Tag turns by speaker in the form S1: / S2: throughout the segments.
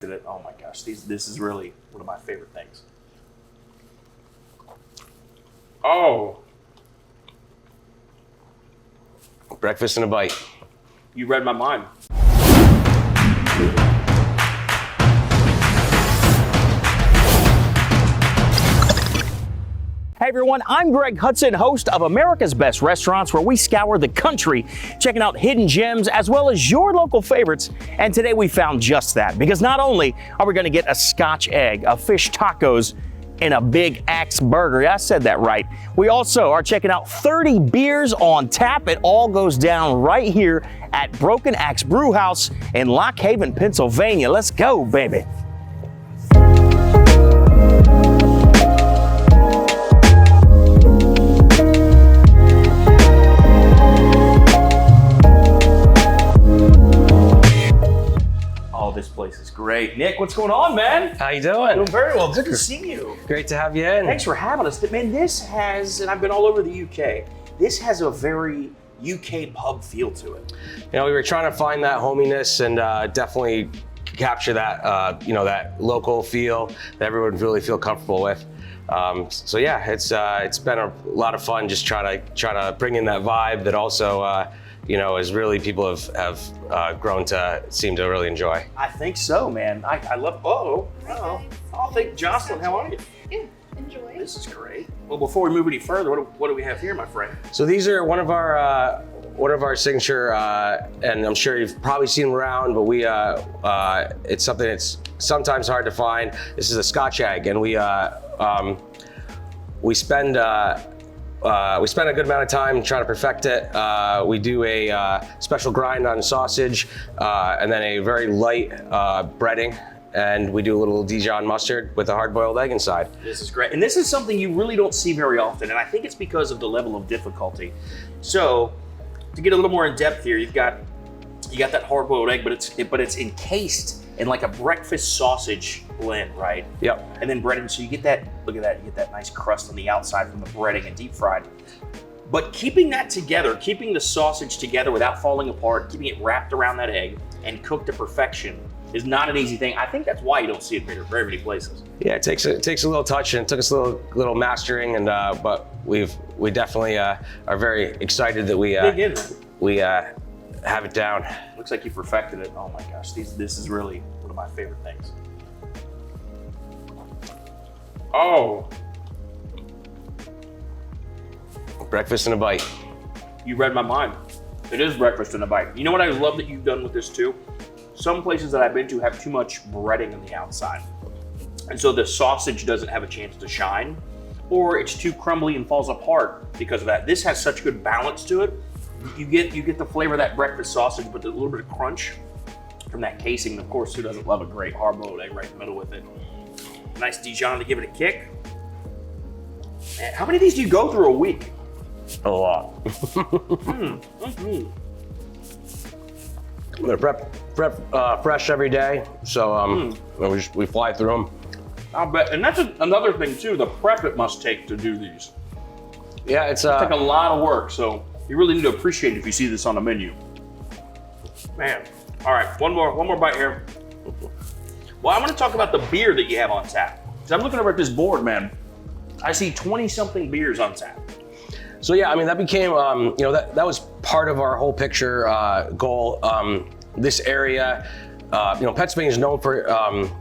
S1: Oh my gosh, this is really one of my favorite things. Oh,
S2: Breakfast in a bite.
S1: you read my mind. Hey everyone, I'm Greg Hudson, host of America's Best Restaurants, where we scour the country, checking out hidden gems as well as your local favorites. And today we found just that, because not only are we gonna get a Scotch egg, a fish tacos, and a big axe burger. I said that right. We also are checking out 30 beers on tap. It all goes down right here at Broken Axe Brew House in Lock Haven, Pennsylvania. Let's go, baby. This place is great. Nick, what's going on, man?
S2: How you doing?
S1: Doing very well. Good to see you.
S2: Great to have you in.
S1: Thanks for having us. Man, this has, and I've been all over the UK, this has a very UK pub feel to it.
S2: You know, we were trying to find that hominess and definitely capture that, that local feel that everyone would really feel comfortable with. So yeah, it's been a lot of fun just trying to bring in that vibe that also, as really people have grown to seem to really enjoy.
S1: I think so, man. I love, I think Jocelyn, how are you?
S3: Yeah, enjoy.
S1: This is great. Well, before we move any further, what do we have here, my friend?
S2: So these are one of our signature, and I'm sure you've probably seen them around, but it's something that's sometimes hard to find. This is a Scotch Egg, and we spend a good amount of time trying to perfect it. We do a special grind on sausage, and then a very light breading, and we do a little Dijon mustard with a hard-boiled egg inside.
S1: This is great, and this is something you really don't see very often, and I think it's because of the level of difficulty. So, to get a little more in depth here, you got that hard-boiled egg, but it's encased in like a breakfast sausage blend, right?
S2: Yep.
S1: And then breaded, so you get that, look at that, you get that nice crust on the outside from the breading and deep fried. But keeping that together, keeping the sausage together without falling apart, keeping it wrapped around that egg and cooked to perfection is not an easy thing. I think that's why you don't see it very many places.
S2: Yeah, it takes a little touch, and it took us a little mastering, and but we definitely are very excited that we have it down.
S1: Looks like you perfected it. Oh my gosh, this is really one of my favorite things. Oh.
S2: Breakfast in a bite.
S1: You read my mind. It is breakfast in a bite. You know what I love that you've done with this too? Some places that I've been to have too much breading on the outside. And so the sausage doesn't have a chance to shine, or it's too crumbly and falls apart because of that. This has such good balance to it. You get the flavor of that breakfast sausage, but there's a little bit of crunch from that casing. And of course, who doesn't love a great hard-boiled egg right in the middle with it? Nice Dijon to give it a kick. Man, how many of these do you go through a week?
S2: A lot. They're prep fresh every day, so we fly through them.
S1: I'll bet, and that's another thing too. The prep it must take to do these.
S2: Yeah, it's
S1: like a lot of work. So you really need to appreciate it if you see this on the menu. Man, all right, one more bite here. Well, I want to talk about the beer that you have on tap. So I'm looking over at this board, man. I see 20-something beers on tap.
S2: So yeah, I mean, that became, that was part of our whole picture goal. This area, Pennsylvania is known for,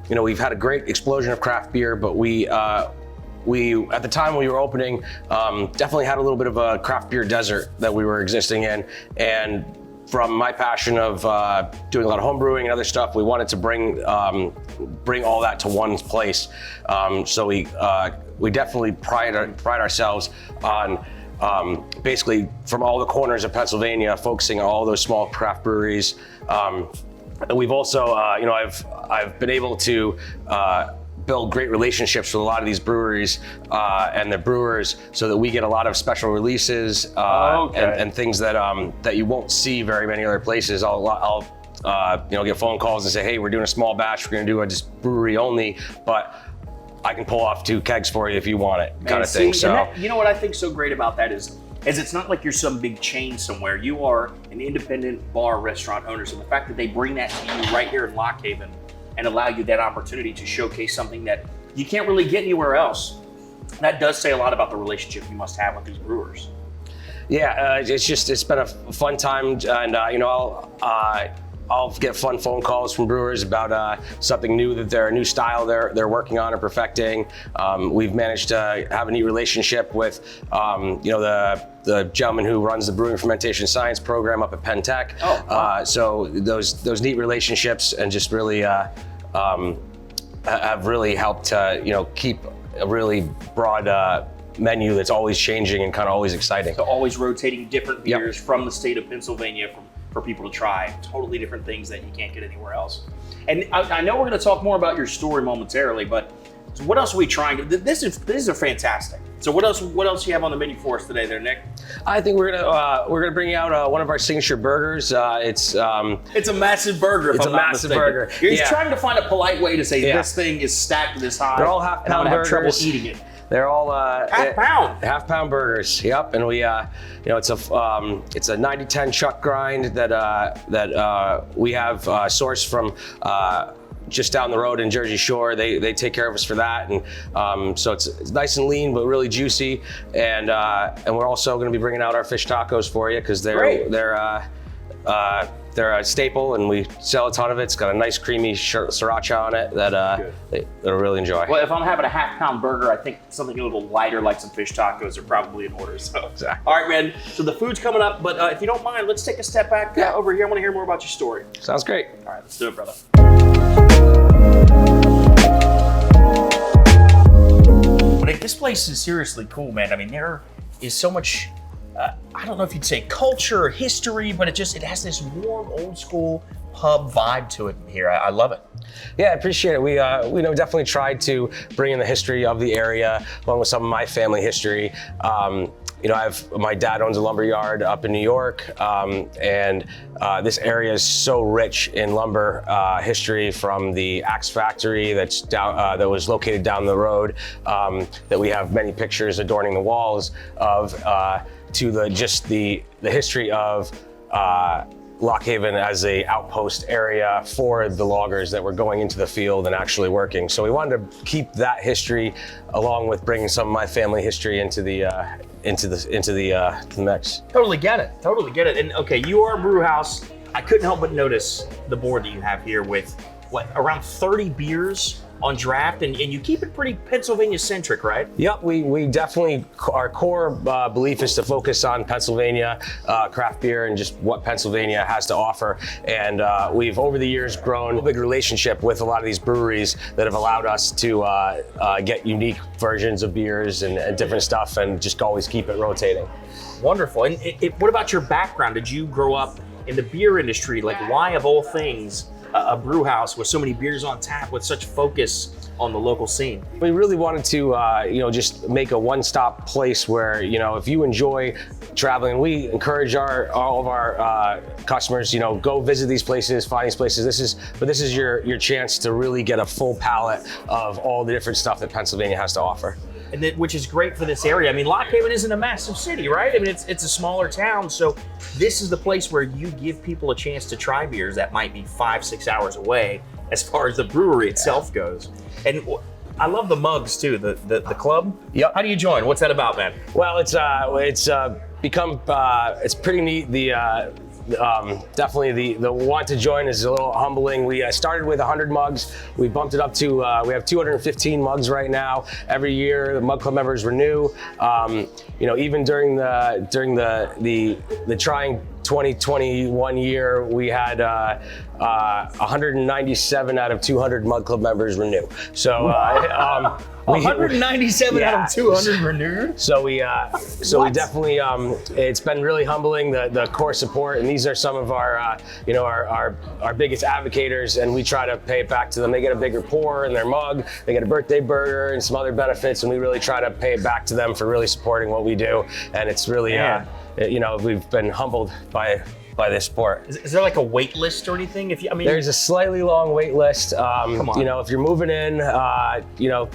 S2: we've had a great explosion of craft beer, but we at the time when we were opening, definitely had a little bit of a craft beer desert that we were existing in. And from my passion of doing a lot of home brewing and other stuff, we wanted to bring all that to one place. So we definitely pride ourselves on basically from all the corners of Pennsylvania, focusing on all those small craft breweries. And we've also, I've been able to build great relationships with a lot of these breweries and the brewers, so that we get a lot of special releases and things that you won't see very many other places. I'll get phone calls and say, hey, we're doing a small batch, we're gonna do a just brewery only, but I can pull off 2 kegs for you if you want it, kind of thing. So
S1: you know what I think so great about that is it's not like you're some big chain somewhere. You are an independent bar restaurant owner. So the fact that they bring that to you right here in Lock Haven and allow you that opportunity to showcase something that you can't really get anywhere else. That does say a lot about the relationship you must have with these brewers.
S2: Yeah, it's been a fun time, and I'll get fun phone calls from brewers about something new a new style they're working on or perfecting. We've managed to have a neat relationship with the gentleman who runs the Brewing Fermentation Science program up at Penn Tech.
S1: Oh, wow.
S2: So those neat relationships and just really have really helped keep a really broad menu that's always changing and kind of always exciting.
S1: So always rotating different beers from the state of Pennsylvania for people to try. Totally different things that you can't get anywhere else. And I know we're going to talk more about your story momentarily, but so what else are we trying? This is fantastic. So what else do you have on the menu for us today there, Nick?
S2: I think we're gonna bring out one of our signature burgers. It's
S1: a massive burger.
S2: It's a massive burger.
S1: You're trying to find a polite way to say this thing is stacked this high.
S2: They're all half-pound burgers.
S1: Have trouble eating it.
S2: They're all
S1: half-pound
S2: burgers. Yep, and we it's a 90-10 chuck grind that we have sourced from just down the road in Jersey Shore. They take care of us for that, and so it's nice and lean but really juicy. And we're also going to be bringing out our fish tacos for you because they're a staple, and we sell a ton of it. It's got a nice creamy sriracha on it they'll really enjoy.
S1: Well, if I'm having a half-pound burger, I think something a little lighter like some fish tacos are probably in order. So,
S2: exactly.
S1: All right, man. So the food's coming up, but if you don't mind, let's take a step back over here. I want to hear more about your story.
S2: Sounds great.
S1: All right, let's do it, brother. But this place is seriously cool, man. I mean, there is so much. I don't know if you'd say culture or history, but it has this warm, old school pub vibe to it here. I love it.
S2: Yeah, I appreciate it. We definitely tried to bring in the history of the area along with some of my family history. My dad owns a lumber yard up in New York, and this area is so rich in lumber history, from the axe factory that was located down the road, that we have many pictures adorning the walls of, to the history of Lock Haven as a outpost area for the loggers that were going into the field and actually working. So we wanted to keep that history along with bringing some of my family history into the mix.
S1: Totally get it. And okay, you are a brew house. I couldn't help but notice the board that you have here with around 30 beers on draft, and you keep it pretty Pennsylvania-centric, right?
S2: Yep, we definitely, our core belief is to focus on Pennsylvania craft beer and just what Pennsylvania has to offer. And we've, over the years, grown a big relationship with a lot of these breweries that have allowed us to get unique versions of beers and different stuff, and just always keep it rotating.
S1: Wonderful. And what about your background? Did you grow up in the beer industry? Like, why, of all things, a brew house with so many beers on tap with such focus on the local scene?
S2: We really wanted to, just make a one-stop place where, if you enjoy traveling, we encourage all of our customers, go visit these places, find these places. This is your chance to really get a full palette of all the different stuff that Pennsylvania has to offer.
S1: And which is great for this area. I mean, Lock Haven isn't a massive city, right? I mean, it's a smaller town, so this is the place where you give people a chance to try beers that might be 5-6 hours away as far as the brewery itself goes. And I love the mugs too, the club.
S2: Yep.
S1: How do you join? What's that about, man?
S2: Well, it's pretty neat. Definitely the want to join is a little humbling. We started with 100 mugs. We bumped it up to, we have 215 mugs right now. Every year the Mug Club members renew. Even during the trying 2021 year, we had 197 out of 200 Mug Club members renew. So
S1: 197 out of 200 renewed.
S2: So we definitely, it's been really humbling, the core support, and these are some of our biggest advocators, and we try to pay it back to them. They get a bigger pour in their mug, they get a birthday burger and some other benefits, and we really try to pay it back to them for really supporting what we do. And it's really, we've been humbled by by this sport.
S1: Is there like a wait list or anything? If you, I mean,
S2: There's a slightly long wait list.
S1: Come on.
S2: You know, if you're moving in, you know,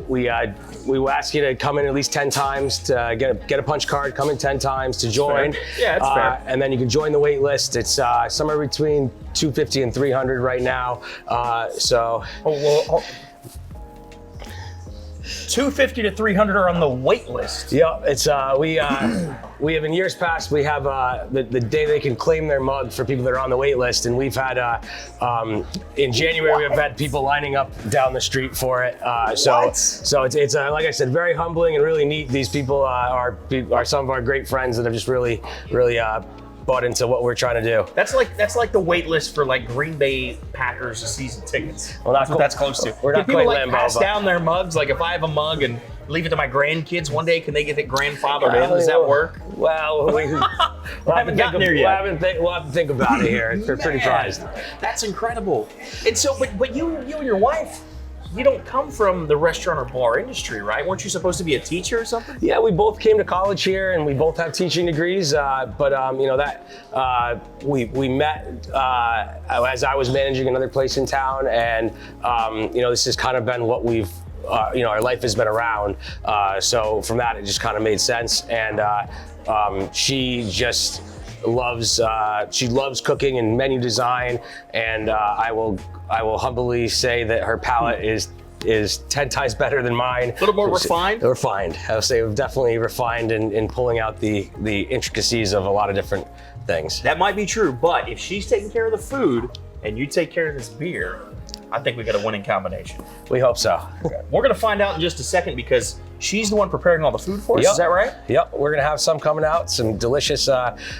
S2: we will ask you to come in at least 10 times to get a punch card. Come in 10 times to join.
S1: Yeah, that's fair.
S2: And then you can join the wait list. It's somewhere between 250 and 300 right now. So.
S1: Oh, well, 250 to 300 are on the wait list.
S2: Yeah, it's we have in years past we have the day they can claim their mug for people that are on the wait list, and we've had in January we've had people lining up down the street for it. So it's like I said, very humbling and really neat. These people are some of our great friends that have just really bought into what we're trying to do.
S1: That's like the wait list for like Green Bay Packers season tickets.
S2: Well,
S1: that's what that's close to.
S2: We're not
S1: people
S2: quite
S1: like
S2: Lambeau,
S1: pass
S2: but-
S1: down their mugs? Like if I have a mug and leave it to my grandkids one day, can they get it grandfathered in? Does that work?
S2: Well, we
S1: haven't gotten there yet.
S2: We'll have to think about it here. They're pretty prized.
S1: That's incredible. And so, but you and your wife, you don't come from the restaurant or bar industry, right? Weren't you supposed to be a teacher or something?
S2: Yeah, we both came to college here, and we both have teaching degrees. But you know that we met as I was managing another place in town, and you know, this has kind of been what we've. You know, our life has been around, so from that it just kind of made sense. And she just loves cooking and menu design, and I will humbly say that her palate is 10 times better than mine.
S1: A little more refined?
S2: Refined. I would say definitely refined in pulling out the intricacies of a lot of different things.
S1: That might be true, but if she's taking care of the food and you take care of this beer, I think we got a winning combination.
S2: We hope so.
S1: We're gonna find out in just a second because she's the one preparing all the food for us.
S2: Yep.
S1: Is that right?
S2: Yep. We're gonna have some coming out, some delicious,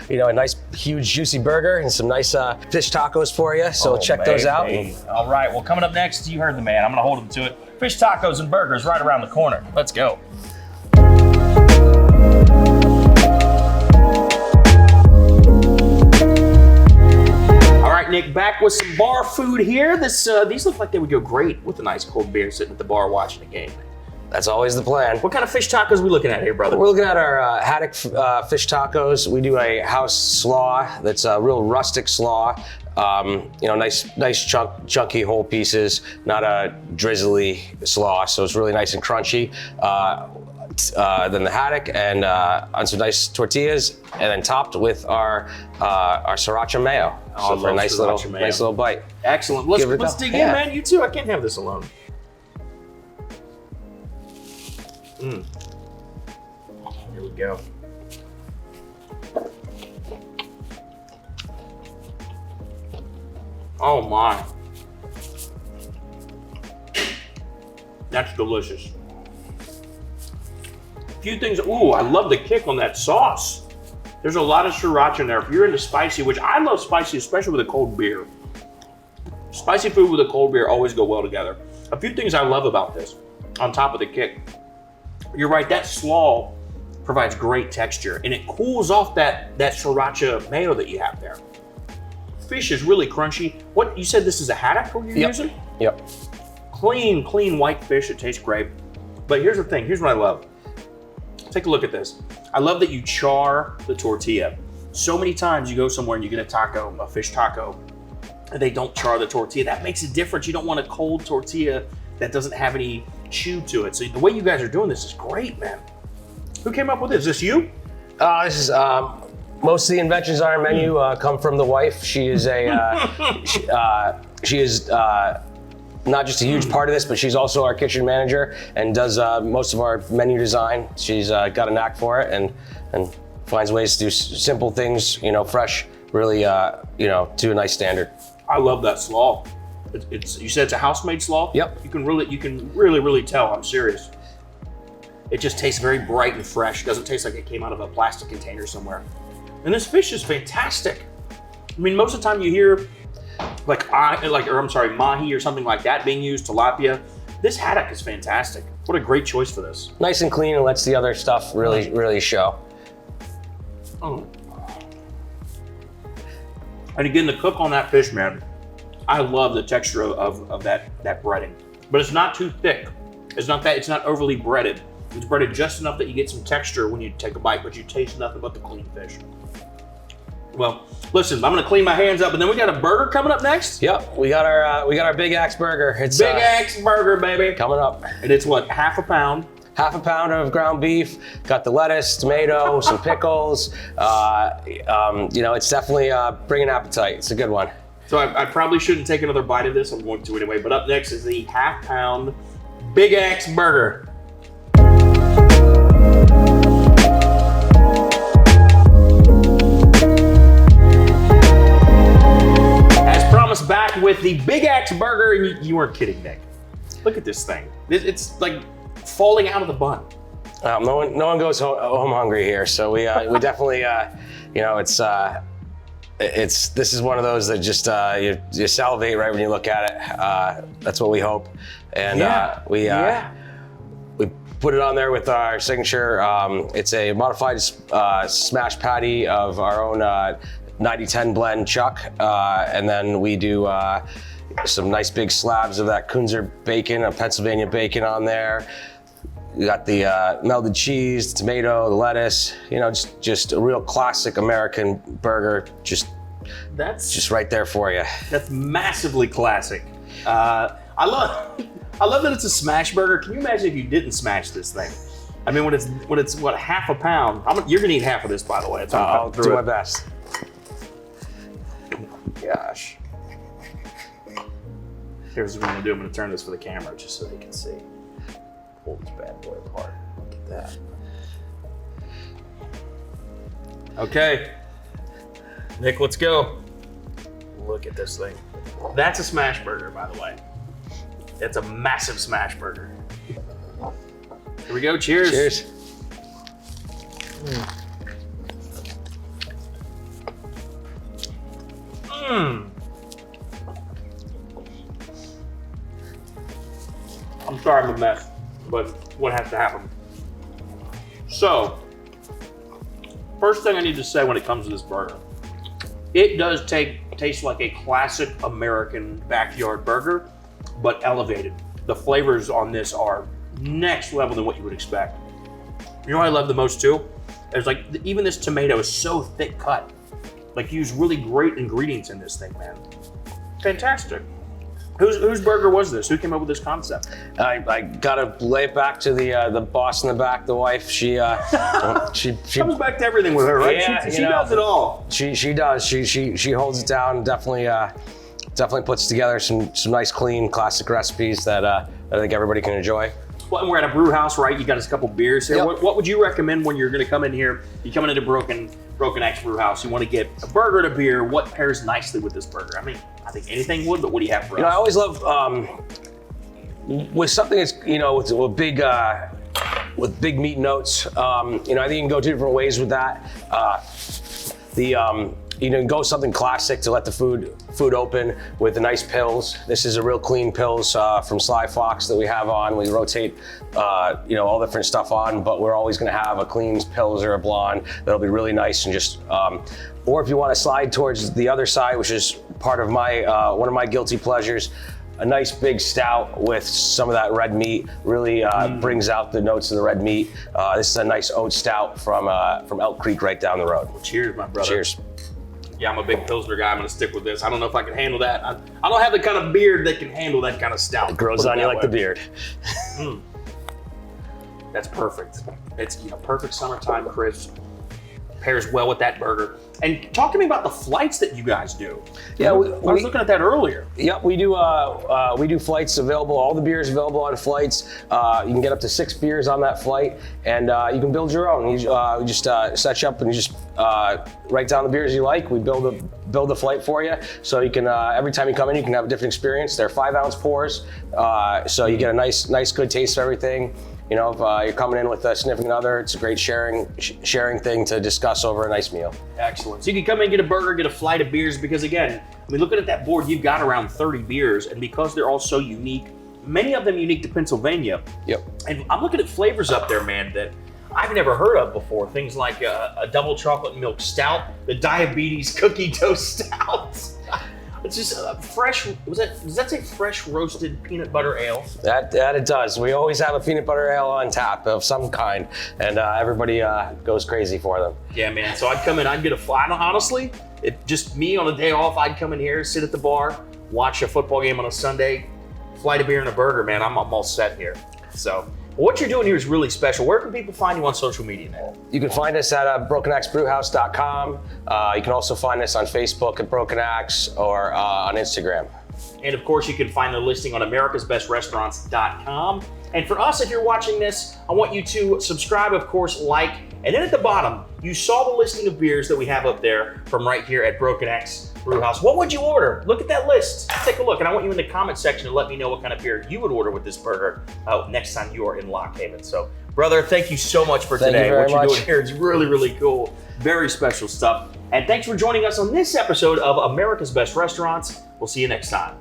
S2: you know, a nice huge juicy burger and some nice fish tacos for you. So check those out.
S1: All right. Well, coming up next, you heard the man. I'm gonna hold him to it. Fish tacos and burgers right around the corner. Let's go. Nick, back with some bar food here. These look like they would go great with a nice cold beer sitting at the bar watching the game.
S2: That's always the plan.
S1: What kind of fish tacos are we looking at here, brother?
S2: We're looking at our haddock fish tacos. We do a house slaw that's a real rustic slaw. You know, nice chunky whole pieces, not a drizzly slaw, so it's really nice and crunchy. Then the haddock and on some nice tortillas, and then topped with our sriracha mayo. So for a nice little bite.
S1: Excellent. Let's dig in, man. You too. I can't have this alone. Here we go. Oh my. That's delicious. Few things. Ooh, I love the kick on that sauce. There's a lot of sriracha in there. If you're into spicy, which I love spicy, especially with a cold beer. Spicy food with a cold beer always go well together. A few things I love about this, on top of the kick. You're right, that slaw provides great texture, and it cools off that sriracha mayo that you have there. Fish is really crunchy. What, you said this is a haddock you're using?
S2: Yep.
S1: Clean white fish. It tastes great. But here's the thing. Here's what I love. Take a look at this. I love that you char the tortilla. So many times you go somewhere and you get a fish taco, and they don't char the tortilla. That makes a difference. You don't want a cold tortilla that doesn't have any chew to it. So the way you guys are doing this is great, man. Who came up with this? Is this you?
S2: This is most of the inventions on our menu come from the wife. She is she is not just a huge part of this, but she's also our kitchen manager and does most of our menu design. She's got a knack for it and finds ways to do simple things, you know, fresh, really, you know, to a nice standard.
S1: I love that slaw. You said it's a house-made slaw?
S2: Yep.
S1: You can really tell. I'm serious. It just tastes very bright and fresh. It doesn't taste like it came out of a plastic container somewhere. And this fish is fantastic. I mean, most of the time you hear mahi or something like that being used, tilapia. This haddock is fantastic. What a great choice for this.
S2: Nice and clean and lets the other stuff really show.
S1: Oh. And again, the cook on that fish, man, I love the texture of that breading. But it's not too thick. It's not overly breaded. It's breaded just enough that you get some texture when you take a bite, but you taste nothing but the clean fish. Well, listen, I'm gonna clean my hands up, and then we got a burger coming up next.
S2: Yep, we got our Big Axe burger. It's
S1: Big Axe Burger, baby.
S2: coming up.
S1: And it's what, half a pound?
S2: Half a pound of ground beef. Got the lettuce, tomato, some pickles. It's definitely bringing appetite. It's a good one.
S1: So I probably shouldn't take another bite of this. I'm going to anyway. But up next is the half pound Big Axe Burger. Back with the Big Axe Burger, and you weren't kidding, Nick. Look at this thing. It's like falling out of the bun.
S2: No one goes home hungry here, so we definitely this is one of those that just you salivate right when you look at it. That's what we hope, and we put it on there with our signature. It's a modified smash patty of our own 90-10 blend chuck, and then we do some nice big slabs of that Kunzer bacon, a Pennsylvania bacon on there. We got the melted cheese, the tomato, the lettuce. Just a real classic American burger. Just right there for you.
S1: That's massively classic. I love that it's a smash burger. Can you imagine if you didn't smash this thing? I mean, when it's what, half a pound? You're gonna eat half of this, by the way.
S2: I'll do my best.
S1: Gosh. Here's what I'm gonna do. I'm gonna turn this for the camera just so they can see. Pull this bad boy apart. Look at that. Okay. Nick, let's go. Look at this thing. That's a smash burger, by the way. It's a massive smash burger. Here we go. Cheers.
S2: Cheers.
S1: I'm sorry I'm a mess, but what has to happen? So, first thing I need to say when it comes to this burger, it does taste like a classic American backyard burger, but elevated. The flavors on this are next level than what you would expect. You know what I love the most too? There's like, even this tomato is so thick cut. Like, you use really great ingredients in this thing, man. Fantastic. Whose burger was this? Who came up with this concept?
S2: I gotta lay it back to the boss in the back, the wife. She
S1: comes back to everything with her, right?
S2: Yeah,
S1: she does it all.
S2: She does. She holds it down. Definitely puts together some nice, clean, classic recipes that I think everybody can enjoy.
S1: Well, and we're at a brew house, right? You got us a couple beers here.
S2: Yep.
S1: What would you recommend when you're going to come in here? You're coming into Broken Axe Brew House. You want to get a burger and a beer. What pairs nicely with this burger? I mean, I think anything would, but what do you have for us?
S2: I always love with something that's with big meat notes. I think you can go two different ways with that. You can go something classic to let the food open with the nice pills. This is a real clean pills from Sly Fox that we have on. We rotate, all different stuff on, but we're always going to have a clean pills or a blonde that'll be really nice and just. Or if you want to slide towards the other side, which is part of my one of my guilty pleasures, a nice big stout with some of that red meat really brings out the notes of the red meat. This is a nice oat stout from Elk Creek right down the road.
S1: Well, cheers, my brother.
S2: Cheers.
S1: Yeah, I'm a big Pilsner guy. I'm going to stick with this. I don't know if I can handle that. I don't have the kind of beard that can handle that kind of stout.
S2: It grows on you like the beard.
S1: That's perfect. It's perfect summertime crisp. Pairs well with that burger. And talk to me about the flights that you guys do.
S2: Yeah,
S1: I was looking at that earlier.
S2: Yep, we do flights available. All the beers available on flights. You can get up to 6 beers on that flight, and you can build your own. You just set you up and you just write down the beers you like. We build the flight for you, so you can every time you come in, you can have a different experience. They're 5-ounce pours, so you get a nice, good taste of everything. If you're coming in with a significant other, it's a great sharing thing to discuss over a nice meal.
S1: Excellent. So you can come in, get a burger, get a flight of beers, because again, looking at that board, you've got around 30 beers, and because they're all so unique, many of them unique to Pennsylvania.
S2: Yep.
S1: And I'm looking at flavors up there, man, that I've never heard of before. Things like a double chocolate milk stout, the diabetes cookie dough stout. It's just fresh. Does that say fresh roasted peanut butter ale?
S2: That it does. We always have a peanut butter ale on tap of some kind, and everybody goes crazy for them.
S1: Yeah, man. So I'd come in, I'd get a fly. Honestly, it just me on a day off. I'd come in here, sit at the bar, watch a football game on a Sunday, flight of beer and a burger. Man, I'm all set here. So. What you're doing here is really special. Where can people find you on social media now?
S2: You can find us at brokenaxebrewhouse.com. You can also find us on Facebook at Broken Axe or on Instagram.
S1: And of course, you can find the listing on americasbestrestaurants.com. And for us, if you're watching this, I want you to subscribe, of course, like, and then at the bottom, you saw the listing of beers that we have up there from right here at Broken Axe Brew House. What would you order? Look at that list. Take a look. And I want you in the comment section to let me know what kind of beer you would order with this burger next time you are in Lock Haven. So, brother, thank you so much for today.
S2: Thank you very
S1: what you're
S2: much.
S1: doing here is really, really cool. Very special stuff. And thanks for joining us on this episode of America's Best Restaurants. We'll see you next time.